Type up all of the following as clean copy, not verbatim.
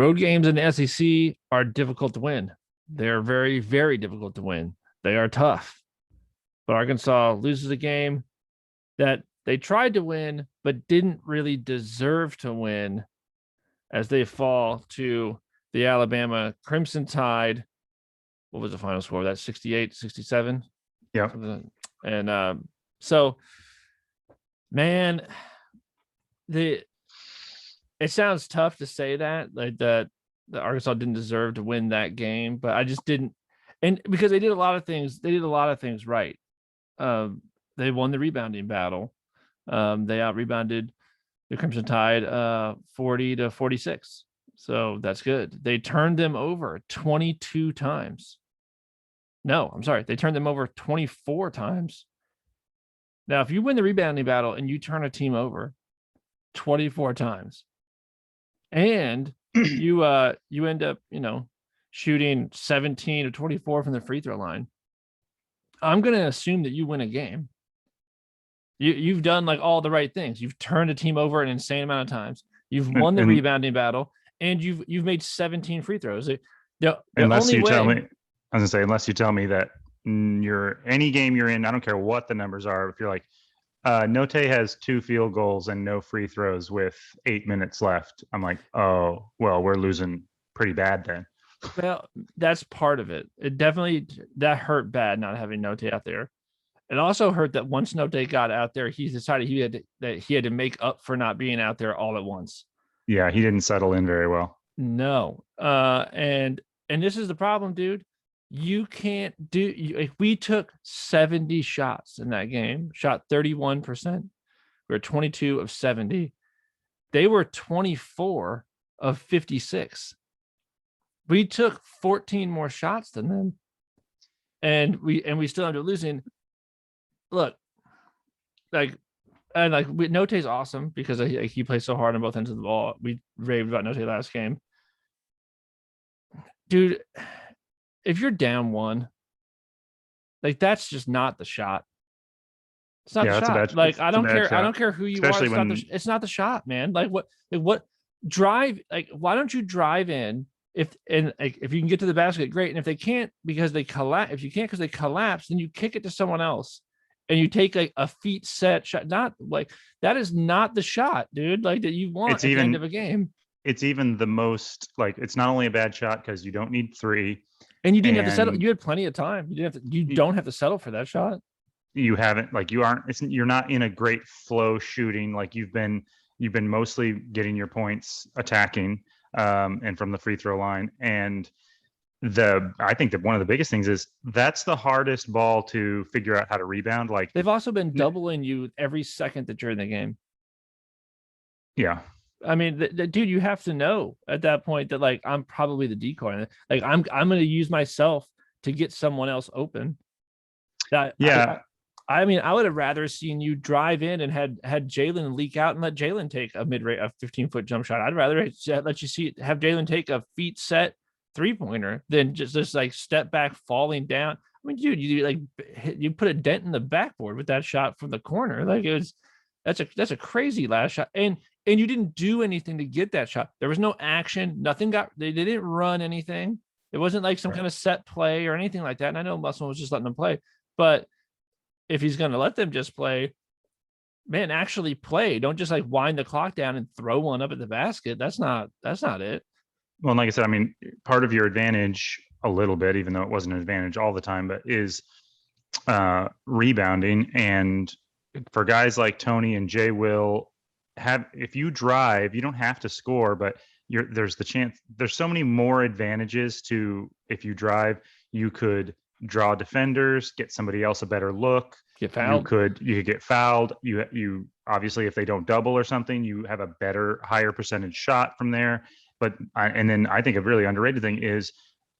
Road games in the SEC are difficult to win. They're very, very difficult to win. They are tough. But Arkansas loses a game that they tried to win, but didn't really deserve to win as they fall to the Alabama Crimson Tide. What was the final score? That's 68, 67. Yeah. And so, man, it sounds tough to say that, like that the Arkansas didn't deserve to win that game, but I just didn't. And because they did a lot of things right. They won the rebounding battle. They out rebounded the Crimson Tide 40-46. So that's good. They turned them over 22 times. No, I'm sorry. They turned them over 24 times. Now, if you win the rebounding battle and you turn a team over 24 times and you end up, shooting 17 or 24 from the free throw line, I'm going to assume that you win a game. You've done like all the right things. You've turned a team over an insane amount of times. You've won the rebounding battle, and you've made 17 free throws. Unless you tell me that any game you're in, I don't care what the numbers are. If you're like, Note has 2 field goals and no free throws with 8 minutes left, I'm like, oh, well, we're losing pretty bad then. Well, that's part of it. It definitely, that hurt bad not having Note out there. It also hurt that once Note got out there, he decided he had to make up for not being out there all at once. Yeah, he didn't settle in very well. No. And this is the problem, dude. You can't we took 70 shots in that game, shot 31%. We were 22 of 70. They were 24 of 56. We took 14 more shots than them. And we still ended up losing. Look, Note's awesome because he plays so hard on both ends of the ball. We raved about Note last game. Dude, if you're down 1, like that's just not the shot. It's not the shot. I don't care who you especially are. It's not the shot, man. What drive? Like, why don't you drive in? If you can get to the basket, great. And if they can't because they collapse, then you kick it to someone else. And you take a feet set shot. Not like that is not the shot, dude. Like that you want at the end of a game. It's even the most it's not only a bad shot because you don't need 3. And you didn't have to settle. You had plenty of time. You don't have to settle for that shot. You haven't you're not in a great flow shooting. Like you've been mostly getting your points attacking and from the free throw line. And I think that one of the biggest things is that's the hardest ball to figure out how to rebound. Like they've also been doubling you every second that you're in the game. Yeah. I mean, dude, you have to know at that point that like I'm probably the decoy. Like I'm going to use myself to get someone else open. I mean, I would have rather seen you drive in and had Jalen leak out and let Jalen take a 15-foot jump shot. I'd rather let you have Jalen take a feet set 3-pointer than just like step back falling down. I mean, dude, you put a dent in the backboard with that shot from the corner. Like that's a crazy last shot. And you didn't do anything to get that shot. There was no action. They didn't run anything. It wasn't like some kind of set play or anything like that. And I know Musselman was just letting them play, but if he's going to let them just play, man, actually play. Don't just like wind the clock down and throw one up at the basket. That's not it. Well, like I said, I mean, part of your advantage a little bit, even though it wasn't an advantage all the time, but is rebounding. And for guys like Tony and Jay Will, if you drive, you don't have to score, but there's the chance. There's so many more advantages to if you drive. You could draw defenders, get somebody else a better look. Get fouled. You could get fouled. You obviously, if they don't double or something, you have a higher percentage shot from there. But and then I think a really underrated thing is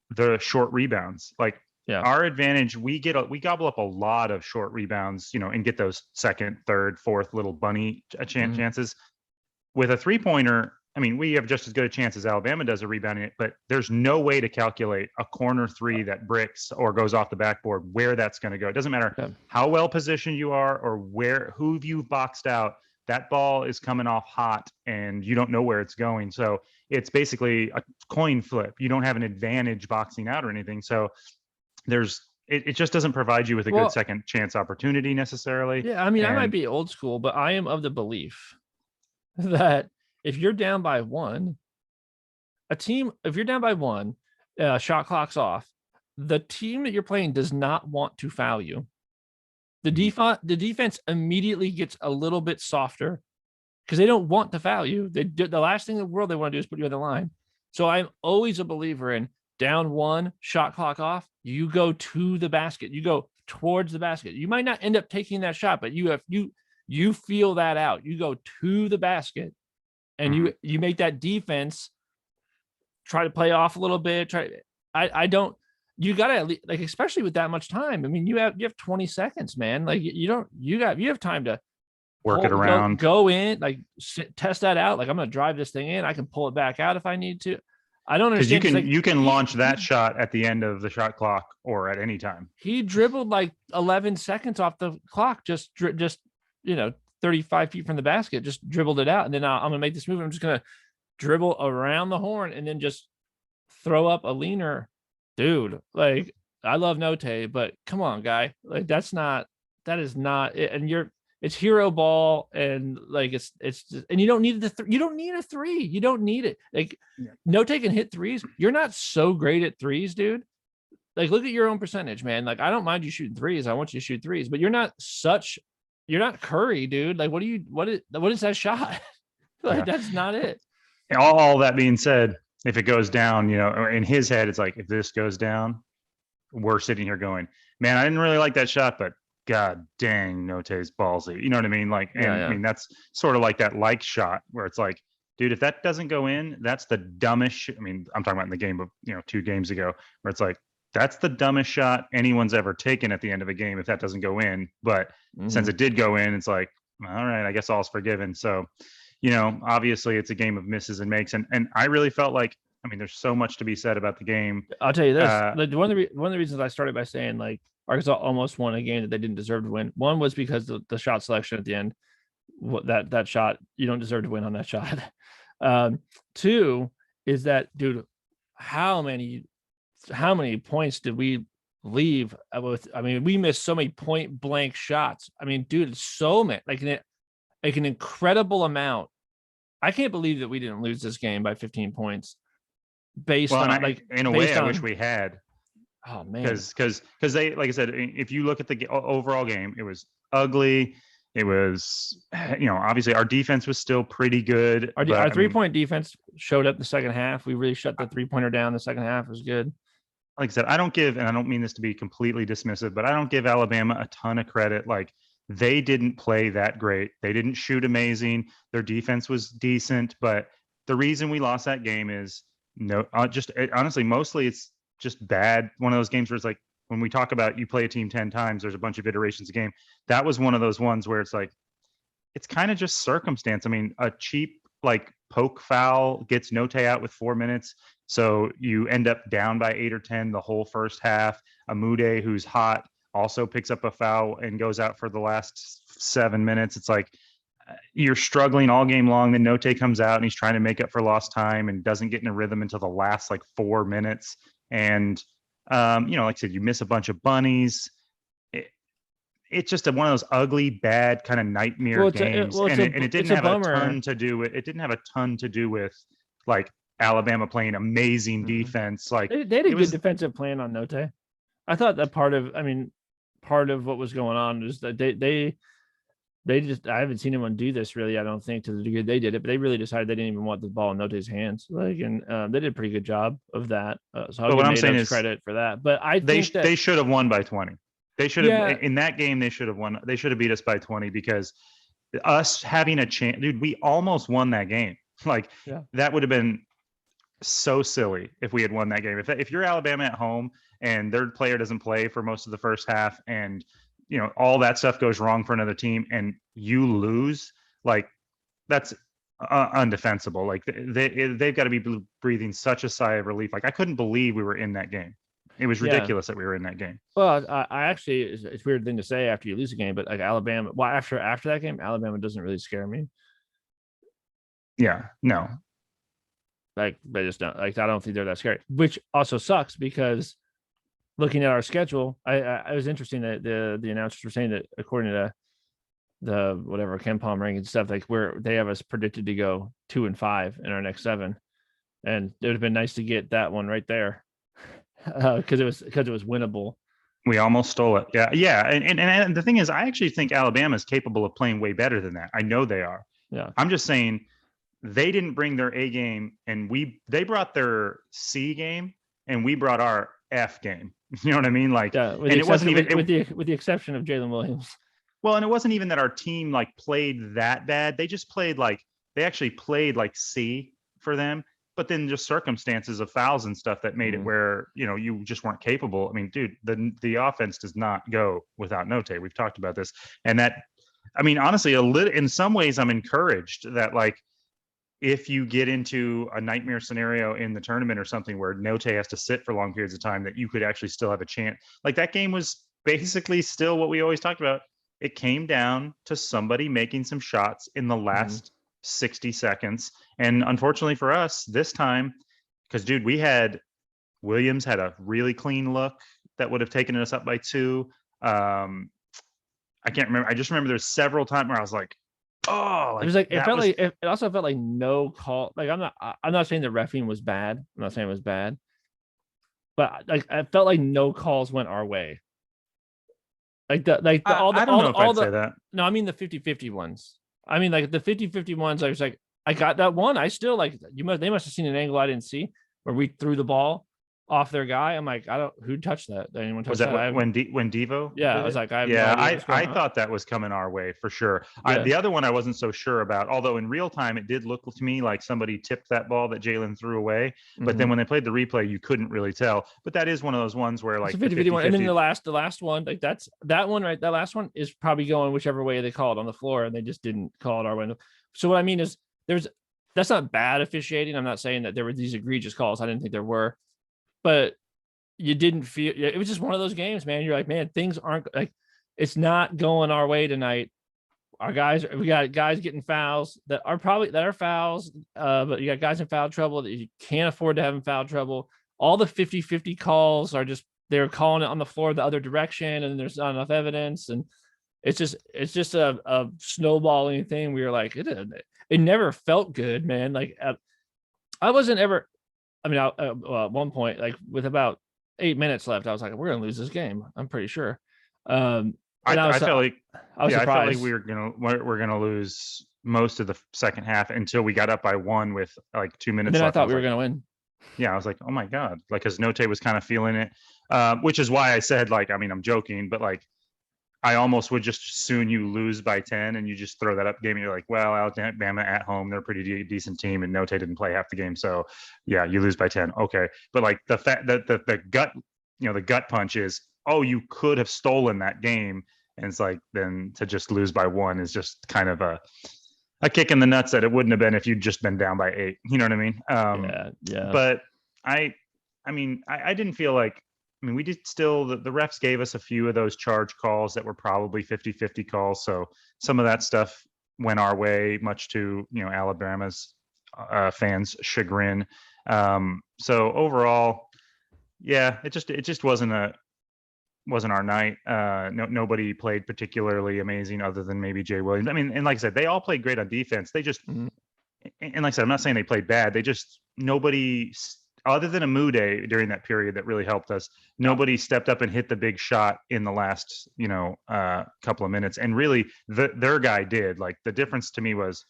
the short rebounds. Like our advantage, we gobble up a lot of short rebounds, and get those second, third, fourth little bunny chances. With a 3-pointer, I mean, we have just as good a chance as Alabama does of rebounding it, but there's no way to calculate a corner 3 that bricks or goes off the backboard where that's going to go. It doesn't matter how well positioned you are or who you've boxed out. That ball is coming off hot and you don't know where it's going. So it's basically coin flip. You don't have an advantage boxing out or anything. So it just doesn't provide you with a good second chance opportunity necessarily. Yeah, I mean, I might be old school, but I am of the belief that if you're down by one, if you're down by one, shot clock's off, the team that you're playing does not want to foul you. The defense immediately gets a little bit softer because they don't want to foul you. The last thing in the world they want to do is put you on the line. So I'm always a believer in down one, shot clock off, you go to the basket. You go towards the basket. You might not end up taking that shot, but you feel that out. You go to the basket and you make that defense try to play off a little bit. You gotta, like, especially with that much time. I mean, you have 20 seconds, man. Like you have time to work it around, go in, like test that out. Like, I'm gonna drive this thing in. I can pull it back out if I need to. I don't understand because you can launch that shot at the end of the shot clock or at any time. He dribbled like 11 seconds off the clock, just 35 feet from the basket, just dribbled it out, and then I'm gonna make this move. I'm just gonna dribble around the horn and then just throw up a leaner. Dude, like, I love Note, but come on, guy. Like, that is not it. And it's hero ball, and like it's just, and you don't need you don't need a three. You don't need it. Like, Note can hit threes. You're not so great at threes, dude. Like, look at your own percentage, man. Like, I don't mind you shooting threes. I want you to shoot threes, but you're not Curry, dude. Like, what is that shot? Like, that's not it. All that being said, if it goes down, or in his head, it's like, if this goes down, we're sitting here going, man, I didn't really like that shot, but God dang, Note's ballsy. You know what I mean? Like, I mean, that's sort of like that shot where it's like, dude, if that doesn't go in, that's the dumbest I mean, I'm talking about in the game of, 2 games ago, where it's like, that's the dumbest shot anyone's ever taken at the end of a game if that doesn't go in. But since it did go in, it's like, all right, I guess all's forgiven. So, obviously it's a game of misses and makes. And I really felt like, I mean, there's so much to be said about the game. I'll tell you this. One of the reasons I started by saying, like, Arkansas almost won a game that they didn't deserve to win. One was because the shot selection at the end, that shot, you don't deserve to win on that shot. 2 is that, dude, how many points did we leave with? I mean, we missed so many point blank shots. I mean, dude, so many, like an incredible amount. I can't believe that we didn't lose this game by 15 points. In a way, I wish we had. Oh man, because they, like I said, if you look at the overall game, it was ugly. It was, obviously our defense was still pretty good. Our 3-point defense showed up the second half. We really shut the 3-pointer down. The second half was good. Like I said, I don't mean this to be completely dismissive, but I don't give Alabama a ton of credit. Like, they didn't play that great. They didn't shoot amazing. Their defense was decent, but the reason we lost that game is honestly, mostly it's just bad. One of those games where it's like, when we talk about you play a team 10 times, there's a bunch of iterations of game. That was one of those ones where it's like, it's kind of just circumstance. I mean, a cheap poke foul gets Note out with 4 minutes. So you end up down by 8 or 10 the whole first half. Amude, who's hot, also picks up a foul and goes out for the last 7 minutes. It's like, you're struggling all game long. Then Note comes out and he's trying to make up for lost time and doesn't get in a rhythm until the last 4 minutes. And, like I said, you miss a bunch of bunnies. It's just one of those ugly, bad kind of nightmare games. It didn't have a ton to do with, Alabama playing amazing defense. Like, they had a good defensive plan on Note. I thought that part of what was going on was that they just, I haven't seen anyone do this really, I don't think, to the degree they did it, but they really decided they didn't even want the ball in Note's hands. They did a pretty good job of that. So I'll give Nate credit for that. But they should have won by 20. They should have, in that game, they should have won. They should have beat us by 20 because us having a chance, dude, we almost won that game. That would have been so silly if we had won that game. If you're Alabama at home and their player doesn't play for most of the first half, and all that stuff goes wrong for another team and you lose, that's undefensible. They've got to be breathing such a sigh of relief. I couldn't believe we were in that game. It was ridiculous that we were in that game. Well, I actually, it's a weird thing to say after you lose a game, but Alabama, after that game, Alabama doesn't really scare me. Yeah, no. Like they just don't like. I don't think they're that scary, which also sucks because looking at our schedule, I was interesting that the announcers were saying that according to the whatever Ken Palm ranking stuff, like where they have us predicted to go 2-5 in our next 7, and it would have been nice to get that one right there because it was winnable. We almost stole it. Yeah. And the thing is, I actually think Alabama is capable of playing way better than that. I know they are. Yeah. I'm just saying they didn't bring their A game, and they brought their C game, and we brought our F game. You know what I mean? Like, yeah, and it wasn't even with the exception of Jalen Williams. Well, and it wasn't even that our team like played that bad. They just played like they actually played like C for them, but then just circumstances of fouls and stuff that made it where, you know, you just weren't capable. I mean, dude, the offense does not go without Note. We've talked about this. And that, I mean, honestly, in some ways I'm encouraged that like if you get into a nightmare scenario in the tournament or something where Note has to sit for long periods of time, that you could actually still have a chance. Like that game was basically still what we always talked about. It came down to somebody making some shots in the last 60 seconds. And unfortunately for us this time, because dude, Williams had a really clean look that would have taken us up by 2. I can't remember. I just remember there's several times where I was like, oh, it was like it also felt like no call. Like I'm not saying the reffing was bad. I'm not saying it was bad, but like I felt like no calls went our way. I don't know if I'd say that. No, I mean the 50-50 ones. I mean like the 50-50 ones. I was like, I got that one. I still like they must have seen an angle I didn't see where we threw the ball off their guy. I'm like, who touched that? Did anyone touch was that? When Devo? Yeah, I was like, I thought that was coming our way for sure. Yeah. The other one I wasn't so sure about, although in real time it did look to me like somebody tipped that ball that Jalen threw away. But then when they played the replay, you couldn't really tell. But that is one of those ones where like 50-50 one, and then the last one, like that one, right? That last one is probably going whichever way they called on the floor, and they just didn't call it our way. So what I mean is, that's not bad officiating. I'm not saying that there were these egregious calls. I didn't think there were, but you didn't feel it was just one of those games, man. You're like, man, things aren't like it's not going our way tonight. We got guys getting fouls that are fouls, but you got guys in foul trouble that you can't afford to have in foul trouble. All the 50-50 calls are just they're calling it on the floor the other direction, and there's not enough evidence, and it's just a snowballing thing. We were like, it never felt good, man. Like I wasn't ever. I mean, at one point, like with about 8 minutes left, I was like, we're gonna lose this game. I'm pretty sure. I felt like we're gonna lose most of the second half until we got up by 1 with like 2 minutes left. I thought we were gonna win. Yeah, I was like, oh my god, like because Note was kind of feeling it, which is why I said, like, I mean, I'm joking, but like I almost would just as soon you lose by 10 and you just throw that up game and you're like, well, Alabama at home, they're a pretty decent team, and Note didn't play half the game. So yeah, you lose by 10. Okay. But like the fact that the gut, the gut punch is, oh, you could have stolen that game. And it's like, then to just lose by 1 is just kind of a kick in the nuts that it wouldn't have been if you'd just been down by 8. You know what I mean? Yeah. But I mean, I didn't feel like, I mean, we did still, the refs gave us a few of those charge calls that were probably 50-50 calls. So some of that stuff went our way, much to, Alabama's fans' chagrin. So overall, yeah, it just wasn't our night. Nobody played particularly amazing other than maybe Jay Williams. I mean, and like I said, they all played great on defense. They just, and like I said, I'm not saying they played bad. They just, nobody, other than Amude during that period that really helped us, nobody stepped up and hit the big shot in the last, couple of minutes. And really, their guy did. Like the difference to me was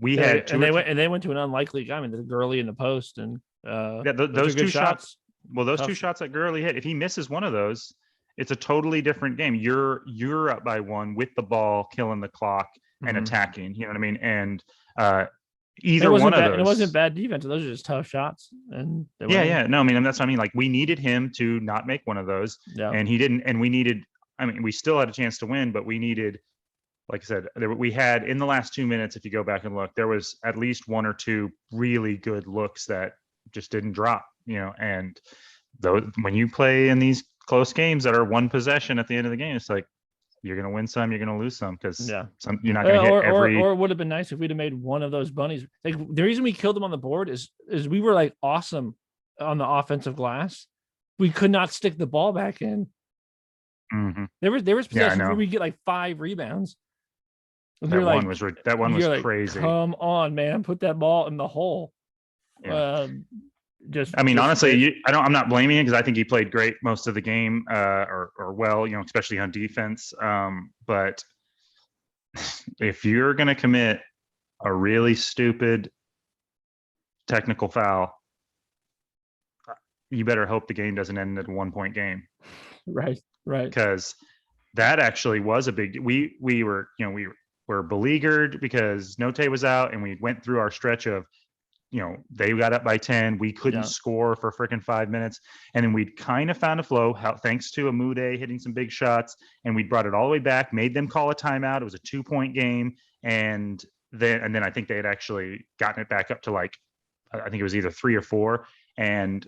we had two. And they went to an unlikely guy. I mean, the Gurley in the post, and those two shots. Well, those two shots that Gurley hit, if he misses one of those, it's a totally different game. You're up by 1 with the ball, killing the clock and attacking. You know what I mean? And either one of those. And it wasn't bad defense. Those are just tough shots. And yeah. No, I mean, that's what I mean. Like we needed him to not make one of those, and he didn't. And we needed. I mean, we still had a chance to win, but we needed. Like I said, we had in the last 2 minutes. If you go back and look, there was at least 1 or 2 really good looks that just didn't drop. And those when you play in these close games that are 1 possession at the end of the game, it's like you're going to win some, you're going to lose some, because Yeah. you're not going to hit every. Or it would have been nice if we'd have made one of those bunnies. Like the reason we killed them on the board is we were like awesome on the offensive glass. We could not stick the ball back in. Mhm. There was Yeah, I possessions know. where we get like 5 rebounds. And That you're one like, was that one was you're like, crazy. come on, man, put that ball in the hole. Yeah. Just I mean, just honestly, I'm not blaming you, because I think he played great most of the game, or well, especially on defense. But if you're going to commit a really stupid technical foul, you better hope the game doesn't end at a 1-point game, right. because that actually was a big. We were beleaguered because Note was out, and we went through our stretch of, they got up by 10. We couldn't score for freaking 5 minutes. And then we'd kind of found a flow, thanks to Amude hitting some big shots. And we brought it all the way back, made them call a timeout. It was a 2-point game. And then I think they had actually gotten it back up to, like, I think it was either 3 or 4. And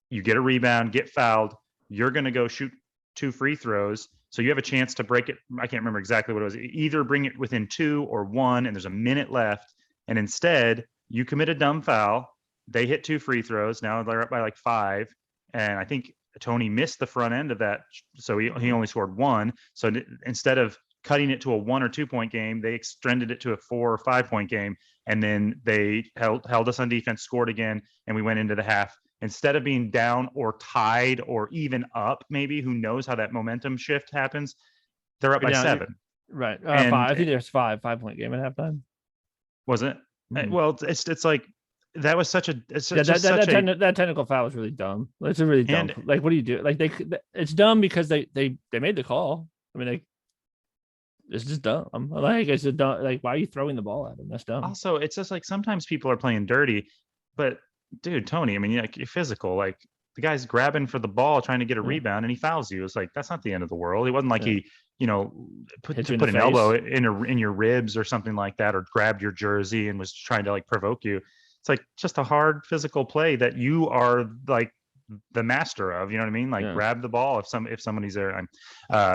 you get a rebound, get fouled. You're going to go shoot 2 free throws. So you have a chance to break it. I can't remember exactly what it was. Either bring it within 2 or 1, and there's a minute left. And instead, you commit a dumb foul. They hit 2 free throws. Now they're up by like 5. And I think Tony missed the front end of that. So he only scored 1. So instead of cutting it to a 1 or 2 point game, they extended it to a 4 or 5 point game. And then they held us on defense, scored again, and we went into the half. Instead of being down or tied or even up, maybe, who knows how that momentum shift happens, they're up by 7. Right. 5. And I think there's 5-point game at halftime. Was it? Mhm. Well, it's like that was such a that technical foul was really dumb. It's a really dumb. Like, what do you do? Like, it's dumb because they made the call. I mean, it's just dumb. Like, it's a dumb. Like, why are you throwing the ball at him? That's dumb. Also, it's just like sometimes people are playing dirty, but dude, Tony, I mean, you're physical. Like, the guy's grabbing for the ball, trying to get a rebound, and he fouls you. It's like, that's not the end of the world. It wasn't like he, put an elbow in your ribs or something like that, or grabbed your jersey and was trying to, like, provoke you. It's like just a hard physical play that you are, like, the master of. You know what I mean? Like, grab the ball if somebody's there.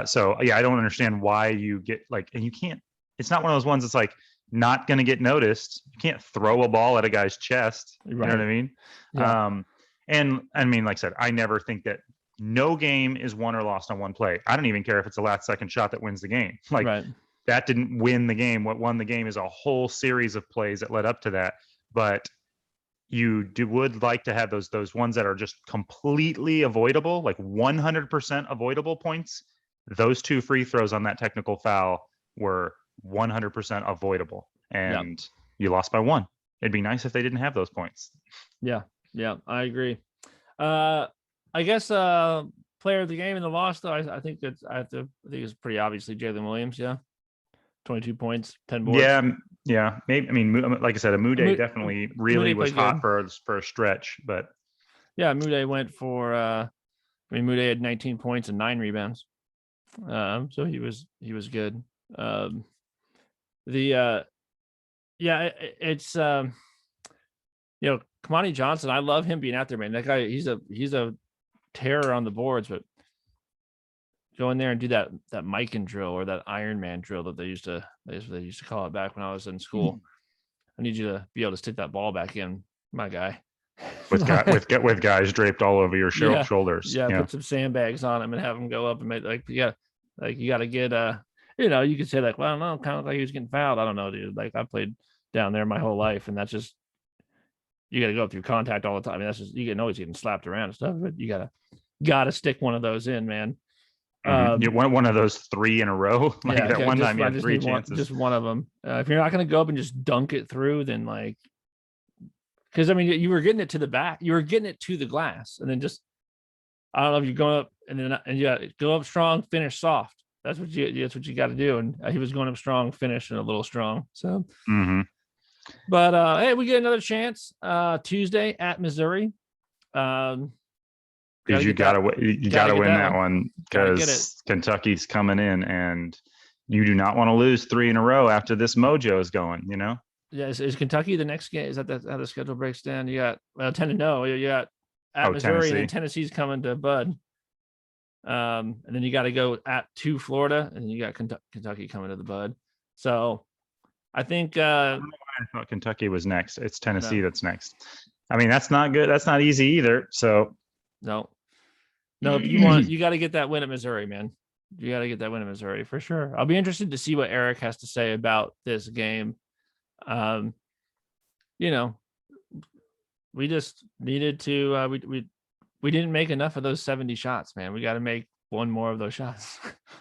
So yeah, I don't understand why you get, like, and you can't. It's not one of those ones that's like not going to get noticed. You can't throw a ball at a guy's chest. Right. You know what I mean? Yeah. And I mean, like I said, I never think that no game is won or lost on one play. I don't even care if it's the last second shot that wins the game. Like, that didn't win the game. What won the game is a whole series of plays that led up to that. But you would like to have those ones that are just completely avoidable, like 100% avoidable points. Those 2 free throws on that technical foul were 100% avoidable, and you lost by 1. It'd be nice if they didn't have those points. Yeah, I agree. I guess player of the game in the loss, though, I think it's pretty obviously Jalen Williams. 22 points, 10 boards. Yeah. Maybe. I mean, like I said, Amude definitely really was hot for a stretch, but Amude went for. Amude had 19 points and 9 rebounds. So he was good. It's Kamani Johnson. I love him being out there, man. That guy, he's a terror on the boards, but go in there and do that Mikan drill or that Iron Man drill that they used to call it back when I was in school. I need you to be able to stick that ball back in, my guy. with guys draped all over your shoulders. Yeah, put some sandbags on them and have them go up and make you got to get you could say, like, well, no, kind of like he was getting fouled. I don't know, dude. Like, I played down there my whole life, and that's just, you got to go through contact all the time. I mean, that's just, you can always getting slapped around and stuff, but you gotta stick one of those in, man. You want one of those 3 in a row. Like, that one time you had 3 chances. Just one of them. If you're not going to go up and just dunk it through, then, like, because I mean, you were getting it to the back, you were getting it to the glass, and then just, I don't know if you're going up and go up strong, finish soft. That's what you got to do. And he was going up strong, finishing a little strong. So, but hey, we get another chance Tuesday at Missouri. Because you gotta win that one, because Kentucky's coming in, and you do not want to lose 3 in a row after this mojo is going. Yeah, is Kentucky the next game? Is that how the schedule breaks down? You got 10-0. You got at Missouri, Tennessee. And then Tennessee's coming to Bud. And then you got to go to Florida, and then you got Kentucky coming to the bud. So I think I thought Kentucky was next. It's Tennessee no, that's next. I mean, that's not good. That's not easy either. So no, you got to get that win at Missouri, man. You got to get that win at Missouri for sure. I'll be interested to see what Eric has to say about this game. You know, we just needed to we didn't make enough of those 70 shots, man. We got to make one more of those shots.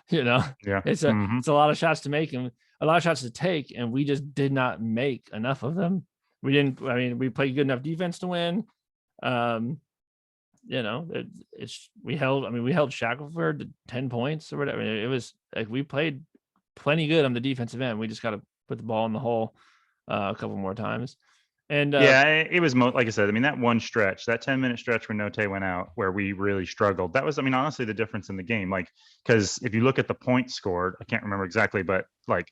yeah, It's a lot of shots to make and a lot of shots to take, and we just did not make enough of them. We didn't. I mean, we played good enough defense to win. We held Shackelford to 10 points or whatever. It was like we played plenty good on the defensive end. We just got to put the ball in the hole a couple more times. And yeah, it was like I said. I mean, that one stretch, that 10-minute stretch when Note went out, where we really struggled. That was, I mean, honestly, the difference in the game. Like, because if you look at the points scored, I can't remember exactly, but like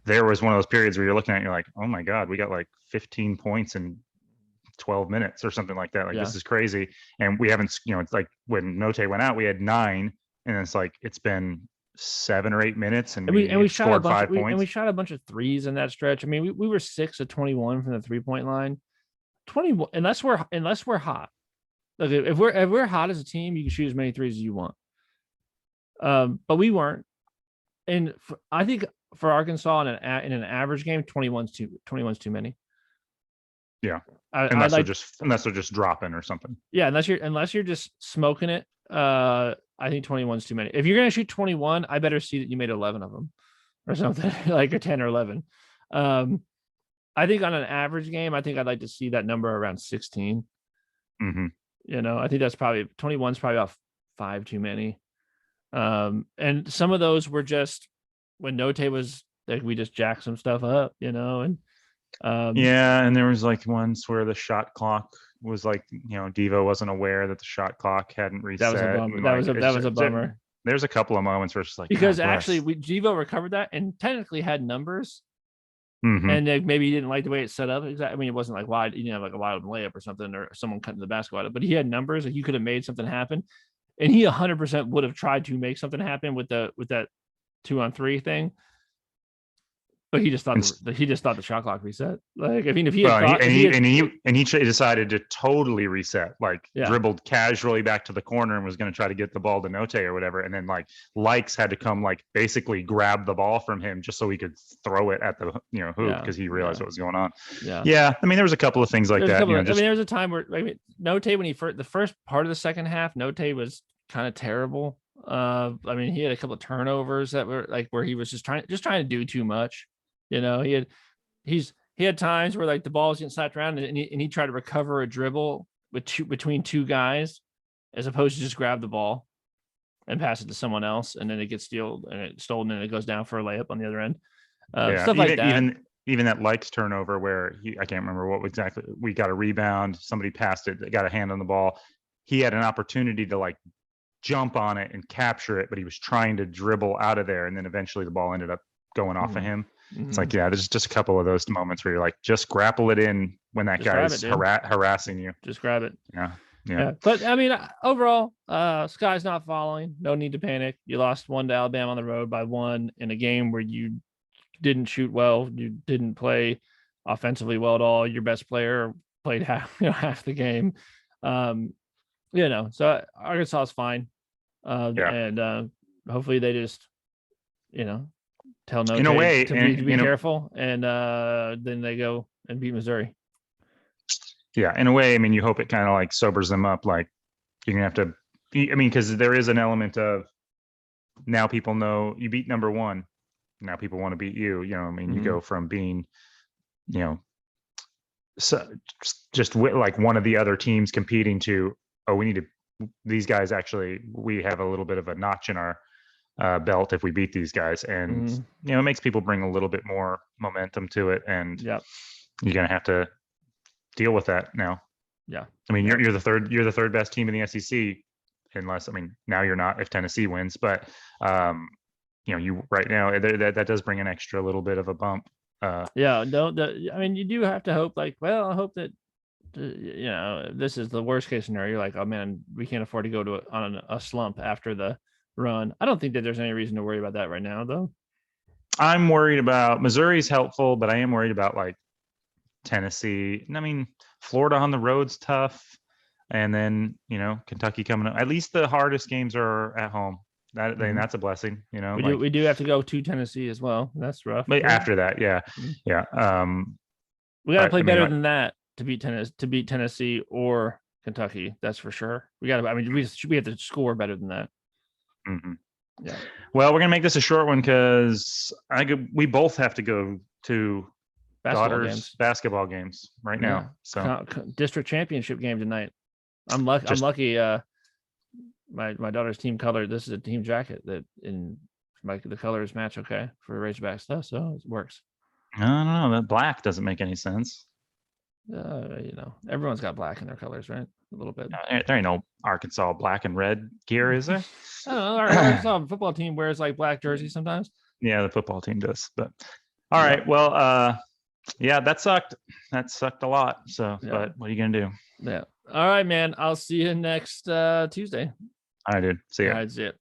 there was one of those periods where you're looking at, it, you're like, oh my god, we got like 15 points in 12 minutes or something like that. Like this is crazy, and we haven't. It's like when Note went out, we had 9, and it's like it's been 7 or 8 minutes, and we scored 5 points. And we shot a bunch of threes in that stretch. I mean, we were 6 of 21 from the 3-point line. 21, unless we're hot. Like if we're hot as a team, you can shoot as many threes as you want. But we weren't. And I think for Arkansas in an average game, 21's too many. Yeah. Unless they're just dropping or something. Yeah, unless you're just smoking it. I think 21's too many. If you're gonna shoot 21, I better see that you made 11 of them or something, like a 10 or 11. I think on an average game, I think I'd like to see that number around 16. Mm-hmm. I think that's probably 21's probably about 5 too many. And some of those were just when Note was like, we just jacked some stuff up, and yeah, and there was like ones where the shot clock was like, Devo wasn't aware that the shot clock hadn't reset. That was a bummer. That was a bummer. There's a couple of moments where it's just like, because actually Devo recovered that and technically had numbers. Mm-hmm. And maybe he didn't like the way it set up. Exactly. I mean, it wasn't like wide, like a wide layup or something, or someone cutting the basketball out, but he had numbers and you could have made something happen. And he 100% would have tried to make something happen with that 2-on-3 thing. But he just thought the shot clock reset. Like, I mean, if he had he decided to totally reset, like dribbled casually back to the corner and was going to try to get the ball to Note or whatever, and then like Likes had to come like basically grab the ball from him just so he could throw it at the hoop because he realized what was going on. Yeah. I mean, there was a couple of things like that. There was a time where Note when the first part of the second half, Note was kind of terrible. I mean, he had a couple of turnovers that were like where he was just trying to do too much. He had times where like the ball was getting slapped around and he tried to recover a dribble between two guys as opposed to just grab the ball and pass it to someone else, and then it gets stolen and it goes down for a layup on the other end. Stuff like that. Even that Likes turnover where I can't remember what exactly, we got a rebound, somebody passed it, got a hand on the ball. He had an opportunity to like jump on it and capture it, but he was trying to dribble out of there, and then eventually the ball ended up going off of him. It's like, there's just a couple of those moments where you're like, just grapple it in when that guy's harassing you. Just grab it. Yeah. But I mean, overall, sky's not falling. No need to panic. You lost 1 to Alabama on the road by 1 in a game where you didn't shoot well. You didn't play offensively well at all. Your best player played half the game. So Arkansas is fine. And hopefully they just, tell Note in a way to be careful, and then they go and beat Missouri. Yeah, in a way, I mean, you hope it kind of like sobers them up. Like you're gonna have to, because there is an element of now people know you beat number 1. Now people want to beat you. You go from being, so just like one of the other teams competing to, these guys actually, we have a little bit of a notch in our belt if we beat these guys, and it makes people bring a little bit more momentum to it, and you're gonna have to deal with that now. I mean, you're the third best team in the SEC, unless, now you're not if Tennessee wins, but you right now that does bring an extra little bit of a bump. You do have to hope, I hope that You know, this is the worst case scenario. You're like, oh man, we can't afford to go to on a slump after the run. I don't think that there's any reason to worry about that right now, though. I'm worried about Missouri's helpful, but I am worried about like Tennessee. I mean, Florida on the road's tough. And then, Kentucky coming up. At least the hardest games are at home. That's a blessing, We do have to go to Tennessee as well. That's rough. But after that, yeah. Yeah. We got to play better than that to beat Tennessee or Kentucky. That's for sure. We got to. I mean, we have to score better than that. Mm-hmm. Yeah. Well, we're gonna make this a short one because we both have to go to basketball games right now. So district championship game tonight. I'm lucky. I'm lucky. My daughter's team color. This is a team jacket that the colors match okay for Razorback stuff, so it works. I don't know. That black doesn't make any sense. Everyone's got black in their colors, right? A little bit. There ain't no Arkansas black and red gear, is there? I don't know. Our Arkansas football team wears like black jerseys sometimes. Yeah, the football team does. But all right, well, yeah, that sucked. That sucked a lot. So, but what are you gonna do? Yeah. All right, man. I'll see you next Tuesday. All right, dude. See ya. All right, see ya.